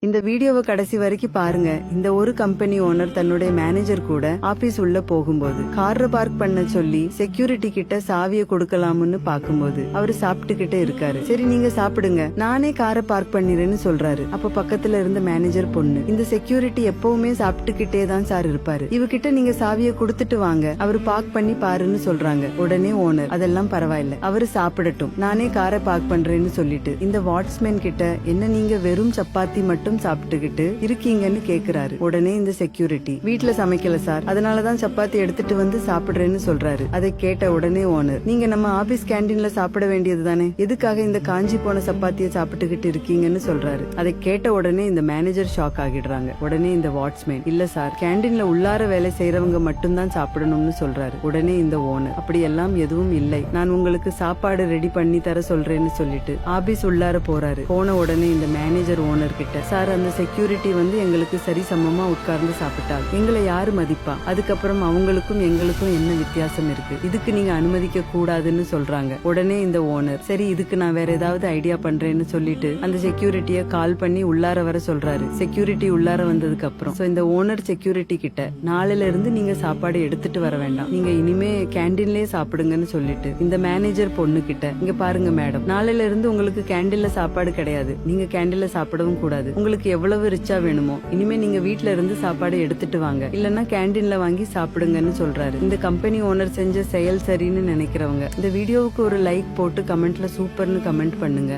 இந்த வீடியோவை கடைசி வரைக்கும் பாருங்க. இந்த ஒரு கம்பெனி ஓனர் தன்னுடைய மேனேஜர் கூட ஆபீஸ் உள்ள போகும்போது காரை பார்க் பண்ண சொல்லி செக்யூரிட்டி கிட்ட சாவியை கொடுக்கலாம்னு பாக்கும்போது அவரு சாப்பிட்டுக்கிட்டே இருக்காரு. சரி நீங்க சாப்பிடுங்க, நானே காரை பார்க் பண்ணிடுறேன்னு சொல்றாரு. அப்ப பக்கத்துல இருந்த மேனேஜர் பொண்ணு, இந்த செக்யூரிட்டி எப்பவுமே சாப்பிட்டுக்கிட்டே தான் சார் இருப்பாரு, இவகிட்ட நீங்க சாவியை கொடுத்துட்டு வாங்க, அவரு பார்க் பண்ணி பாருன்னு சொல்றாங்க. உடனே ஓனர், அதெல்லாம் பரவாயில்ல, அவரு சாப்பிடட்டும், நானே காரை பார்க் பண்றேன்னு சொல்லிட்டு இந்த வாட்ச்மேன் கிட்ட, என்ன நீங்க வெறும் சப்பாத்தி மட்டும் சாப்பிட்டுக்கிட்டு இருக்கீங்கன்னு கேக்குறாரு. உடனே இந்த செக்யூரிட்டி, வீட்டுல சமைக்கல சார், அதனாலதான் சப்பாத்தி எடுத்துட்டு வந்து சாப்பிடுறேன்னு சொல்றாரு. அதை கேட்ட உடனே ஓனர், நீங்க நம்ம ஆபீஸ் கேண்டீன்ல சாப்பிட வேண்டியது தானே, எதுக்காக இந்த காஞ்சி போன சப்பாத்தியை சாப்பிட்டுக்கிட்டு இருக்கீங்கன்னு சொல்றாரு. அதை கேட்ட உடனே இந்த மேனேஜர் ஷாக் ஆகிடுறாங்க. உடனே இந்த வாட்ச்மேன், இல்ல சார், கேண்டீன்ல உள்ளார வேலை செய்யறவங்க மட்டும்தான் சாப்பிடணும்னு சொல்றாரு. உடனே இந்த ஓனர், அப்படி எல்லாம் எதுவும் இல்லை, நான் உங்களுக்கு சாப்பாடு ரெடி பண்ணி தர சொல்றேன்னு சொல்லிட்டு ஆபீஸ் உள்ளார போறாரு. போன உடனே இந்த மேனேஜர் ஓனர் கிட்ட, சார் அந்த செக்யூரிட்டி வந்து எங்களுக்கு சரி சமமா உட்கார்ந்து சாப்பிட்டால் எங்களை யாரு மதிப்பா, அதுக்கப்புறம் அவங்களுக்கும் எங்களுக்கும் என்ன வித்தியாசம் இருக்கு, இதுக்கு நீங்க அனுமதிக்க கூடாதுன்னு சொல்றாங்க. உடனே இந்த ஓனர், சரி இதுக்கு நான் வேற ஏதாவது ஐடியா பண்றேன்னு சொல்லிட்டு அந்த செக்யூரிட்டிய கால் பண்ணி உள்ளார வர சொல்றாரு. செக்யூரிட்டி உள்ளார வந்ததுக்கு அப்புறம் இந்த ஓனர் செக்யூரிட்டி கிட்ட, நாளையில இருந்து நீங்க சாப்பாடு எடுத்துட்டு வர வேண்டாம், நீங்க இனிமே கேண்டீன்லயே சாப்பிடுங்கன்னு சொல்லிட்டு இந்த மேனேஜர் பொண்ணு கிட்ட, இங்க பாருங்க மேடம், நாளையில இருந்து உங்களுக்கு கேண்டீன்ல சாப்பாடு கிடையாது, நீங்க கேண்டீன்ல சாப்பிடவும் கூடாது, உங்களுக்கு எவ்வளவு ரிச்சா வேணுமோ இனிமே நீங்க வீட்ல இருந்து சாப்பாடு எடுத்துட்டு வாங்க, இல்லன்னா கேண்டீன்ல வாங்கி சாப்பிடுங்கன்னு சொல்றாரு. இந்த கம்பெனி ஓனர் செஞ்ச செயல் சரின்னு நினைக்கிறவங்க இந்த வீடியோவுக்கு ஒரு லைக் போட்டு கமெண்ட்ல சூப்பர்னு கமெண்ட் பண்ணுங்க.